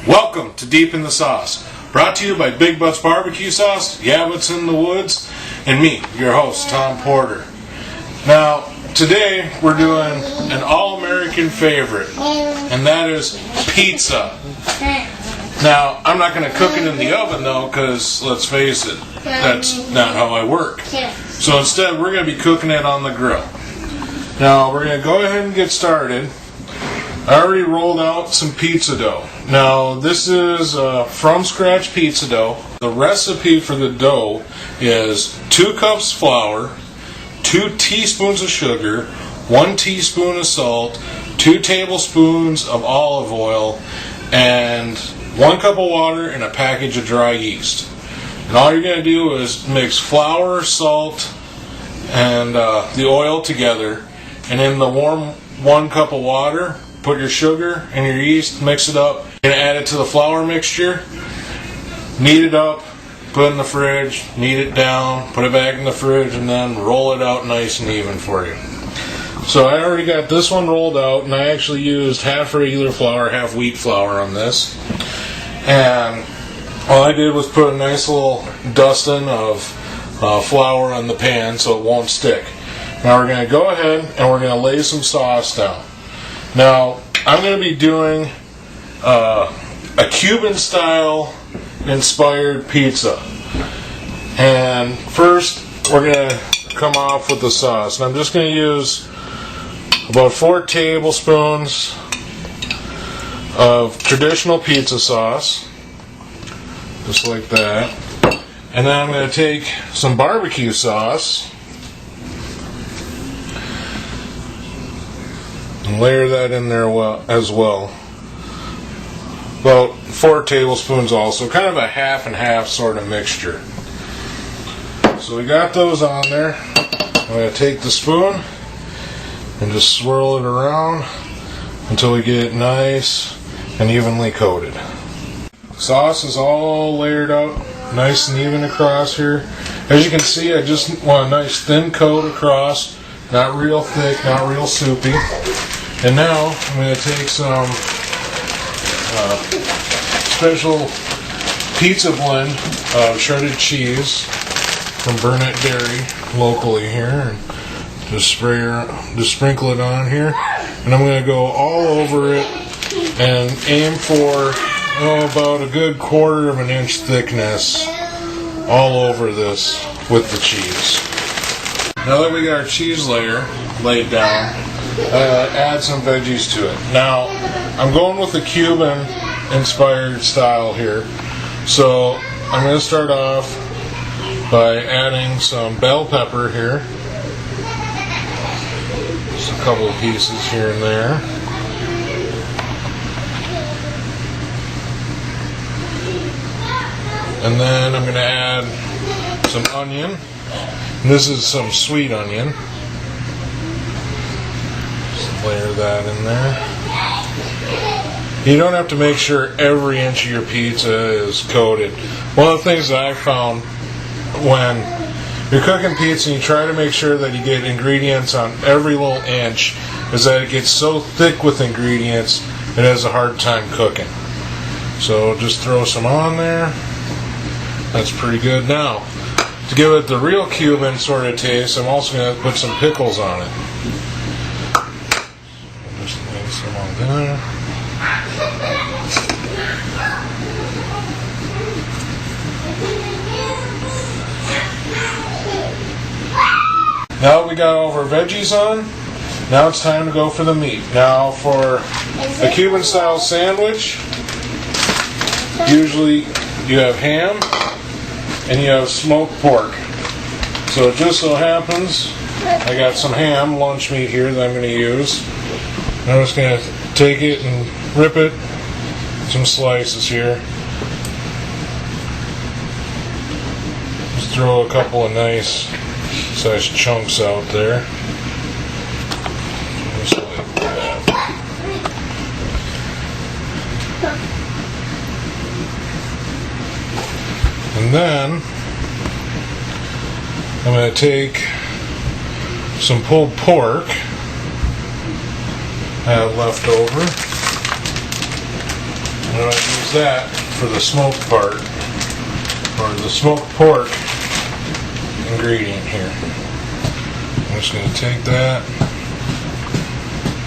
Welcome to Deep in the Sauce, brought to you by Big Butz Barbecue Sauce, Butz in the Woods, and me, your host, Tom Porter. Now, today we're doing an all-American favorite, and that is pizza. Now, I'm not going to cook it in the oven though, because let's face it, that's not how I work. So instead, we're going to be cooking it on the grill. Now, we're going to go ahead and get started. I already rolled out some pizza dough. Now, this is from scratch pizza dough. The recipe for the dough is 2 cups flour, 2 teaspoons of sugar, 1 teaspoon of salt, 2 tablespoons of olive oil, and 1 cup of water and a package of dry yeast. And all you're going to do is mix flour, salt, and the oil together. And in the warm 1 cup of water, put your sugar and your yeast, mix it up, and add it to the flour mixture. Knead it up, put it in the fridge, knead it down, put it back in the fridge, and then roll it out nice and even for you. So I already got this one rolled out, and I actually used half regular flour, half wheat flour on this. And all I did was put a nice little dusting of flour on the pan so it won't stick. Now we're going to go ahead and we're going to lay some sauce down. Now, I'm going to be doing a Cuban-style inspired pizza. And first, we're going to come off with the sauce. And I'm just going to use about 4 tablespoons of traditional pizza sauce. Just like that. And then I'm going to take some barbecue sauce and layer that in there as well. About 4 tablespoons also, kind of a half and half sort of mixture. So we got those on there. I'm going to take the spoon and just swirl it around until we get it nice and evenly coated. Sauce is all layered out nice and even across here. As you can see, I just want a nice thin coat across, not real thick, not real soupy. And now I'm going to take some special pizza blend of shredded cheese from Burnett Dairy locally here, and just sprinkle it on here. And I'm going to go all over it and aim for about a good 1/4 inch thickness all over this with the cheese. Now that we got our cheese layer laid down, add some veggies to it. Now, I'm going with the Cuban-inspired style here. So, I'm going to start off by adding some bell pepper here. Just a couple of pieces here and there. And then I'm going to add some onion. And this is some sweet onion. Layer that in there. You don't have to make sure every inch of your pizza is coated. One of the things that I found when you're cooking pizza and you try to make sure that you get ingredients on every little inch is that it gets so thick with ingredients it has a hard time cooking. So just throw some on there. That's pretty good. Now, to give it the real Cuban sort of taste, I'm also going to put some pickles on it. Just lay some on there. Now we got all of our veggies on. Now it's time to go for the meat. Now for a Cuban style sandwich, usually you have ham and you have smoked pork. So it just so happens I got some ham, lunch meat here that I'm going to use. And I'm just going to take it and rip it, some slices here. Just throw a couple of nice sized chunks out there. Just like that. And then I'm going to take some pulled pork I have left over. I'm going to use that for the smoked part, or the smoked pork ingredient here. I'm just going to take that,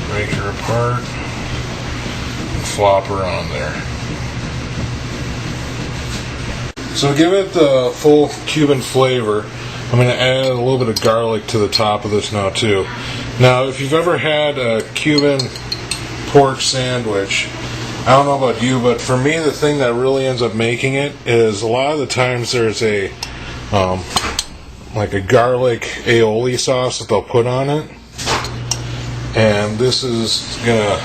break her apart, and flop her on there. So to give it the full Cuban flavor, I'm going to add a little bit of garlic to the top of this now too. Now, if you've ever had a Cuban pork sandwich, I don't know about you, but for me, the thing that really ends up making it is a lot of the times there's a like a garlic aioli sauce that they'll put on it, and this is gonna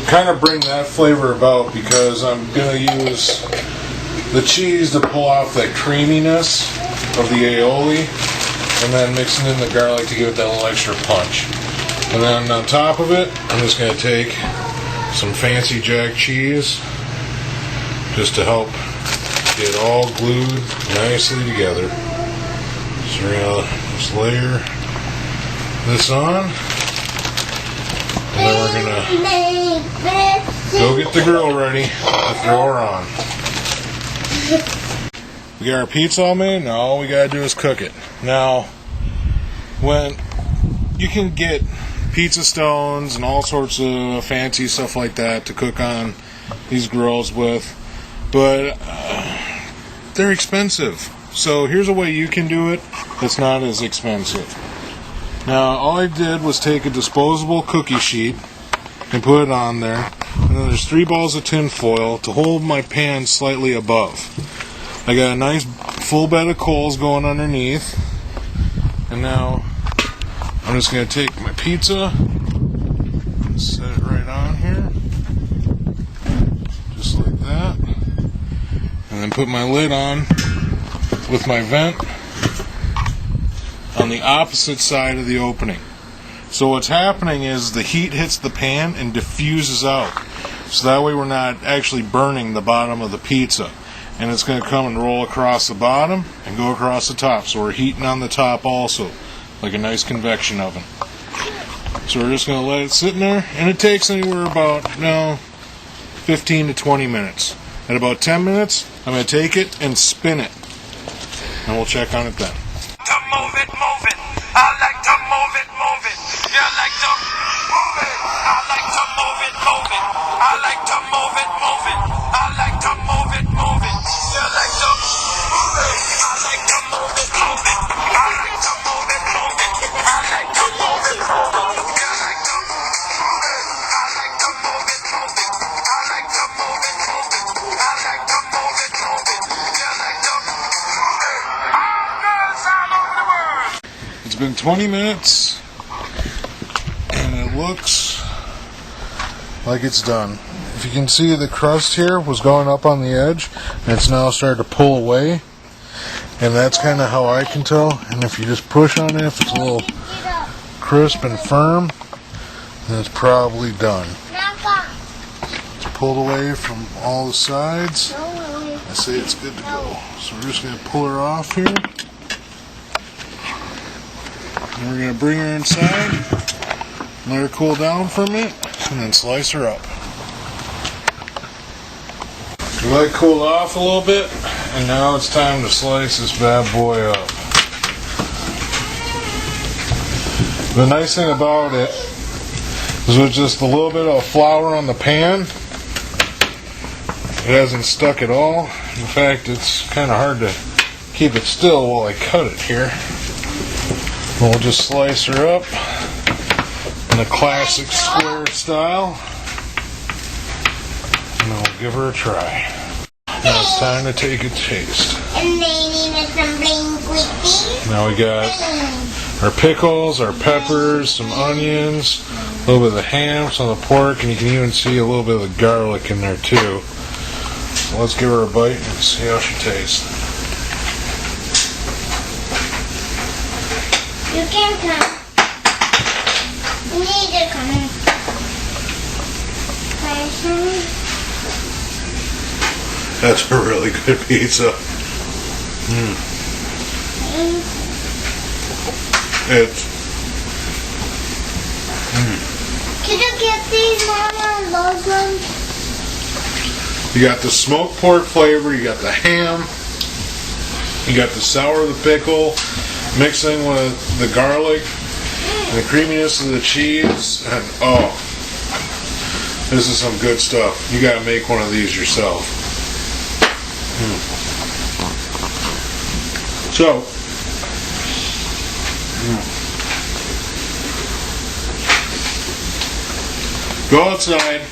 kind of bring that flavor about because I'm gonna use the cheese to pull off that creaminess of the aioli, and then mixing in the garlic to give it that little extra punch. And then on top of it, I'm just gonna take some fancy jack cheese just to help get all glued nicely together. So we're going to just layer this on, and then we're going to go get the grill ready to throw her on. We got our pizza all made, now all we got to do is cook it. Now, when you can get pizza stones and all sorts of fancy stuff like that to cook on these grills with, but they're expensive. So here's a way you can do it that's not as expensive. Now, all I did was take a disposable cookie sheet and put it on there, and then there's 3 balls of tin foil to hold my pan slightly above. I got a nice full bed of coals going underneath, and now I'm just going to take my pizza and set it right on here, just like that, and then put my lid on with my vent on the opposite side of the opening. So what's happening is the heat hits the pan and diffuses out, so that way we're not actually burning the bottom of the pizza, and it's going to come and roll across the bottom and go across the top, so we're heating on the top also, like a nice convection oven. So we're just going to let it sit in there, and it takes anywhere about 15 to 20 minutes. At about 10 minutes, I'm going to take it and spin it, and we'll check on it then. To move it, move it. I like to move it, move it. You like to move it. I like to move it, move it. I like to move it, move it. I like to move it, move it. You like to move it. I like to move it, move it. I like to move it, move it. I like to move it, move it. You like to move it. I like to move it, move it. I like to move it, move it. I like to move it, move it. You like to move it. All over the world. It's been 20 minutes, and it looks like it's done. If you can see, the crust here was going up on the edge, and it's now starting to pull away, and that's kind of how I can tell. And if you just push on it, if it's a little crisp and firm, then it's probably done. It's pulled away from all the sides. I say it's good to go. So we're just going to pull her off here. And we're going to bring her inside, let her cool down for a minute, and then slice her up. Let it cool off a little bit, and now it's time to slice this bad boy up. The nice thing about it is with just a little bit of flour on the pan, it hasn't stuck at all. In fact, it's kind of hard to keep it still while I cut it here. We'll just slice her up in the classic square style, and we'll give her a try. Now it's time to take a taste. Now we got our pickles, our peppers, some onions, a little bit of the ham, some of the pork, and you can even see a little bit of the garlic in there too. So let's give her a bite and see how she tastes. You can come. You need to come. That's a really good pizza. It's. Can you get these, Mama, and those ones? You got the smoked pork flavor, you got the ham, you got the sour of the pickle, mixing with the garlic, and the creaminess of the cheese, and oh, this is some good stuff. You gotta make one of these yourself. So, go outside,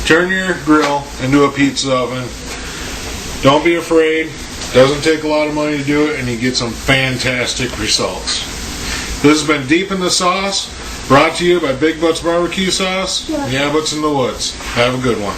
turn your grill into a pizza oven. Don't be afraid. Doesn't take a lot of money to do it, and you get some fantastic results. This has been Deep in the Sauce, brought to you by Big Butz Barbecue Sauce. Yeah, Butz in the Woods. Have a good one.